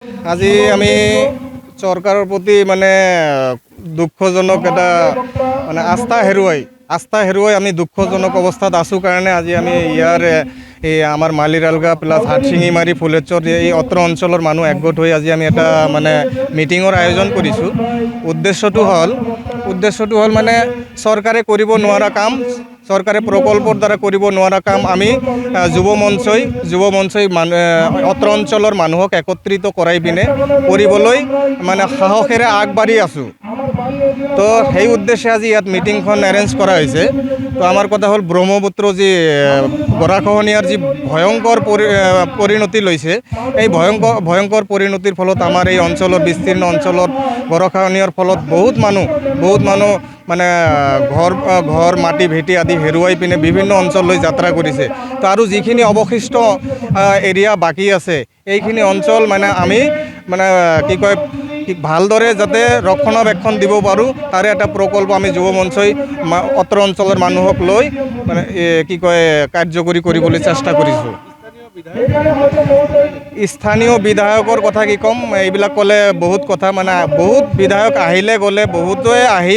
আজি আমি চৰকাৰৰ প্ৰতি মানে দুঃখজনক এটা মানে আস্থা হেৰুৱাই আমি দুঃখজনক অৱস্থাত আছোঁ কাৰণে আজি আমি ইয়াৰ এই আমাৰ মালিৰালগা প্লাছ হাটশিঙিমাৰী ফুলেশ্বৰ এই অত্ৰ অঞ্চলৰ মানুহ একগোট হৈ আজি আমি এটা মানে মিটিঙৰ আয়োজন কৰিছোঁ। উদ্দেশ্যটো হ'ল মানে চৰকাৰে কৰিব নোৱাৰা কাম, চৰকাৰে প্ৰকল্পৰ দ্বাৰা কৰিব নোৱাৰা কাম আমি যুৱ মঞ্চই অত্ৰ অঞ্চলৰ মানুহক একত্ৰিত কৰাই পিনে কৰিবলৈ মানে সাহসেৰে আগবাঢ়ি আছোঁ। তো সেই উদ্দেশ্যে আজি ইয়াত মিটিংখন এৰেঞ্জ কৰা হৈছে। তো আমাৰ কথা হ'ল ব্ৰহ্মপুত্ৰ যি গৰাখহনীয়াৰ যি ভয়ংকৰ পৰিণতি লৈছে, এই ভয়ংকৰ পৰিণতিৰ ফলত আমাৰ এই অঞ্চলৰ বিস্তীৰ্ণ অঞ্চলত গৰাখহনীয়াৰ ফলত বহুত মানুহ মানে ঘৰ মাটি ভেটি আদি হেৰুৱাই পিনে বিভিন্ন অঞ্চললৈ যাত্ৰা কৰিছে। তো আৰু যিখিনি অৱশিষ্ট এৰিয়া বাকী আছে এইখিনি অঞ্চল মানে আমি মানে ভালদৰে যাতে ৰক্ষণাবেক্ষণ দিব পাৰোঁ তাৰে এটা প্ৰকল্প আমি যুৱ মঞ্চই অত্ৰ অঞ্চলৰ মানুহক লৈ মানে কাৰ্যকৰী কৰিবলৈ চেষ্টা কৰিছোঁ। স্থানীয় বিধায়কৰ কথা কি ক'ম, এইবিলাক ক'লে বহুত কথা মানে বহুত বিধায়ক আহিলে গ'লে বহুতে আহি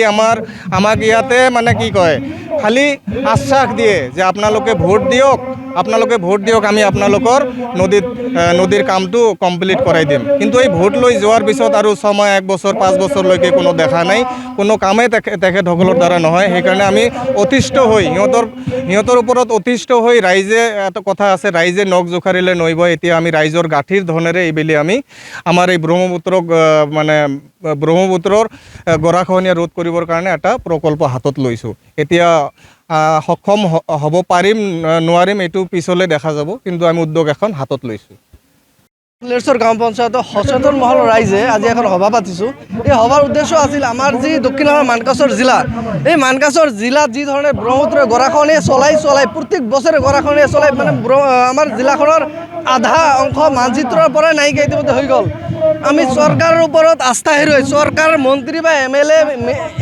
আমাক ইয়াতে মানে খালি আশ্বাস দিয়ে যে আপোনালোকে ভোট দিয়ক আমি আপোনালোকৰ নদীৰ কামটো কমপ্লিট কৰাই দিম। কিন্তু এই ভোট লৈ যোৱাৰ পিছত আৰু 6 মাহ 1 বছৰ 5 বছৰলৈকে কোনো দেখা নাই, কোনো কামেই তেখেতসকলৰ দ্বাৰা নহয়। সেইকাৰণে আমি অতিষ্ঠ হৈ সিহঁতৰ ওপৰত অতিষ্ঠ হৈ ৰাইজে এটা কথা আছে, ৰাইজে নখ জোকাৰিলে নৈ বয়। এতিয়া আমি ৰাইজৰ গাঁঠিৰ ধনেৰে এইবেলি আমি আমাৰ এই ব্ৰহ্মপুত্ৰৰ গৰাখহনীয়া ৰোধ কৰিবৰ কাৰণে এটা প্ৰকল্প হাতত লৈছোঁ। এতিয়া সক্ষম হ'ব পাৰিম নোৱাৰিম এইটো পিছলৈ দেখা যাব, কিন্তু আমি উদ্যোগ এখন হাতত লৈছোঁ। ফুলেশ্বৰ গাঁও পঞ্চায়তৰ সচেতন মহল ৰাইজে আজি এখন সভা পাতিছোঁ। এই সভাৰ উদ্দেশ্য আছিল আমাৰ যি দক্ষিণ অসমৰ মানকাছৰ জিলা, এই মানকাছৰ জিলাত যি ধৰণে ব্ৰহ্মপুত্ৰৰ গৰাখহনীয়া চলাই প্ৰত্যেক বছৰে গৰাখহনীয়া চলাই মানে আমাৰ জিলাখনৰ আধা অংশ মানচিত্ৰৰ পৰা নাইকিয়া ইতিমধ্যে হৈ গ'ল। আমি চৰকাৰৰ ওপৰত আস্থা হেৰুৱাই, চৰকাৰ মন্ত্ৰী বা MLA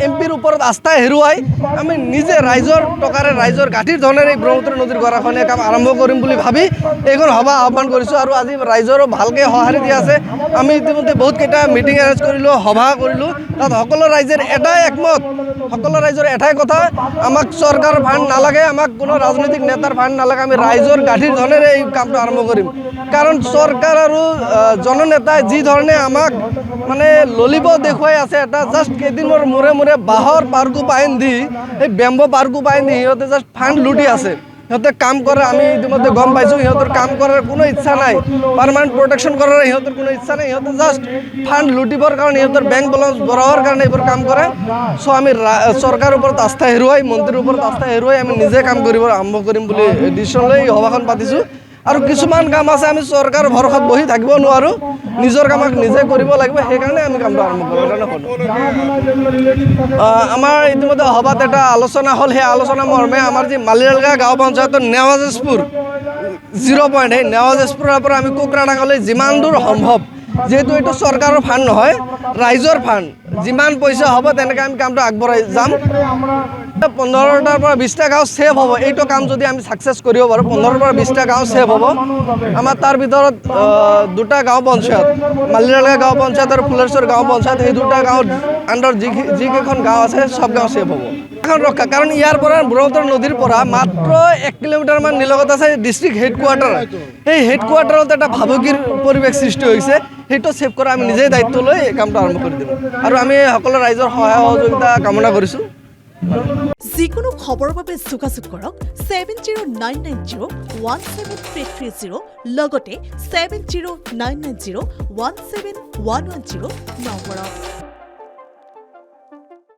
MP-ৰ ওপৰত আস্থা হেৰুৱাই আমি নিজে ৰাইজৰ টকাৰে ৰাইজৰ গাঁঠিৰ ধনেৰে এই ব্ৰহ্মপুত্ৰ নদীৰ গৰাখহনীয়া কাম আৰম্ভ কৰিম বুলি ভাবি এইখন সভা আহ্বান কৰিছোঁ। আৰু আজি ৰাইজৰো ভালকৈ সঁহাৰি দিয়া আছে। আমি ইতিমধ্যে বহুতকেইটা মিটিং এৰেঞ্জ কৰিলোঁ, সভা কৰিলোঁ। তাত সকলো ৰাইজৰ এটাই একমত, সকলো ৰাইজৰ এটাই কথা, আমাক চৰকাৰৰ ফাণ্ড নালাগে, আমাক কোনো ৰাজনৈতিক নেতাৰ ফাণ্ড নালাগে, আমি ৰাইজৰ গাঁঠিৰ ধনেৰে এই কামটো আৰম্ভ কৰিম। কাৰণ চৰকাৰ আৰু জননেতাই যি ধৰণে আমাক মানে ললিব দেখুৱাই আছে, এটা জাষ্ট কেইদিনৰ মূৰে বাঁহৰ পাৰ্কো পাইন দি এই বেম্বো পাৰ্কো পাইন দি সিহঁতে জাষ্ট ফাণ্ড লুটি আছে। সিহঁতে কাম কৰে, আমি ইতিমধ্যে গম পাইছোঁ সিহঁতৰ কাম কৰাৰ কোনো ইচ্ছা নাই, পাৰ্মানেণ্ট প্ৰটেকশ্যন কৰাৰ সিহঁতৰ কোনো ইচ্ছা নাই। সিহঁতে জাষ্ট ফাণ্ড লুটিবৰ কাৰণে, সিহঁতৰ বেংক বেলেঞ্চ বঢ়াবৰ কাৰণে এইবোৰ কাম কৰে। চ' আমি চৰকাৰৰ ওপৰত আস্থা হেৰুৱাই, মন্ত্ৰীৰ ওপৰত আস্থা হেৰুৱাই আমি নিজে কাম কৰিব আৰম্ভ কৰিম বুলি ডিচিশ্যন লৈ এই সভাখন পাতিছোঁ। আৰু কিছুমান কাম আছে আমি চৰকাৰৰ ভৰসাত বহি থাকিব নোৱাৰোঁ, নিজৰ কামক নিজে কৰিব লাগিব, সেইকাৰণে আমি কামটো আৰম্ভ কৰোঁ। আমাৰ ইতিমধ্যে সভাত এটা আলোচনা হ'ল, সেই আলোচনা মৰ্মে আমাৰ যি মালিৰালগা গাঁও পঞ্চায়তৰ নেৱাজেছপুৰ 0 পইণ্ট, সেই নেৱাজেছপুৰৰ পৰা আমি কোকৰাঢাঙলৈ যিমান দূৰ সম্ভৱ, যিহেতু এইটো চৰকাৰৰ ফাণ্ড নহয়, ৰাইজৰ ফাণ্ড, যিমান পইচা হ'ব তেনেকৈ আমি কামটো আগবঢ়াই যাম। 15টাৰ পৰা 20টা গাঁও ছেভ হ'ব। এইটো কাম যদি আমি ছাকচেছ কৰিব পাৰোঁ, 15ৰ পৰা 20টা গাঁও ছেভ হ'ব। আমাৰ তাৰ ভিতৰত 2টা গাঁও পঞ্চায়ত, মালিৰালগা গাঁও পঞ্চায়ত আৰু ফুলেশ্বৰ গাঁও পঞ্চায়ত, সেই 2টা গাঁৱৰ আণ্ডাৰ যিকেইখন গাঁও আছে চব গাঁও ছেভ হ'ব। এখন ৰক্ষা, কাৰণ ইয়াৰ পৰা ব্ৰহ্মপুত্ৰ নদীৰ পৰা মাত্ৰ 1 কিলোমিটাৰমান নিলগত আছে ডিষ্ট্ৰিক্ট হেডকোৱাৰ্টাৰ। সেই হেডকোৱাৰ্টাৰত এটা ভাবুকিৰ পৰিৱেশ সৃষ্টি হৈছে, সেইটো ছেভ কৰা আমি নিজেই দায়িত্ব লৈ এই কামটো আৰম্ভ কৰি দিম। আৰু আমি সকলো ৰাইজৰ সহায় সহযোগিতা কামনা কৰিছোঁ। যিকোনো খবৰৰ বাবে যোগাযোগ কৰক 7099017330 লগতে 7099017110 নম্বৰত।